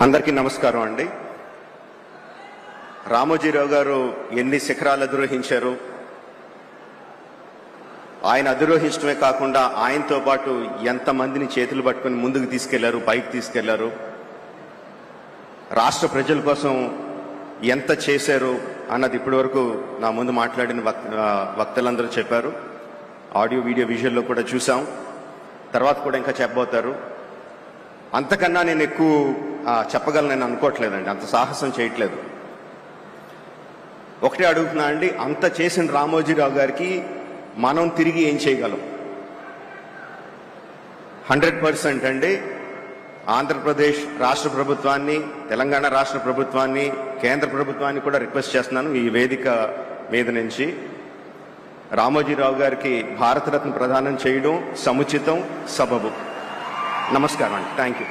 అందరికీ నమస్కారం అండి. రామోజీరావు గారు ఎన్ని శిఖరాలు అధిరోహించారు, ఆయన అధిరోహించడమే కాకుండా ఆయనతో పాటు ఎంతమందిని చేతులు పట్టుకుని ముందుకు తీసుకెళ్లారు, పైకి తీసుకెళ్లారు, రాష్ట్ర ప్రజల కోసం ఎంత చేశారు అన్నది ఇప్పటివరకు నా ముందు మాట్లాడిన వక్తలందరూ చెప్పారు. ఆడియో వీడియో విజువల్లో కూడా చూసాం, తర్వాత కూడా ఇంకా చెప్పబోతారు. అంతకన్నా నేను ఎక్కువ చెప్పగలను అనుకోవట్లేదండి, అంత సాహసం చేయట్లేదు. ఒకటే అడుగుతున్నా అండి, అంత చేసిన రామోజీరావు గారికి మనం తిరిగి ఏం చేయగలం? 100% అండి. ఆంధ్రప్రదేశ్ రాష్ట్ర ప్రభుత్వాన్ని, తెలంగాణ రాష్ట్ర ప్రభుత్వాన్ని, కేంద్ర ప్రభుత్వాన్ని కూడా రిక్వెస్ట్ చేస్తున్నాను ఈ వేదిక మీద నుంచి, రామోజీరావు గారికి భారతరత్న ప్రదానం చేయడం సముచితం, సబబు. నమస్కారం అండి. Thank you.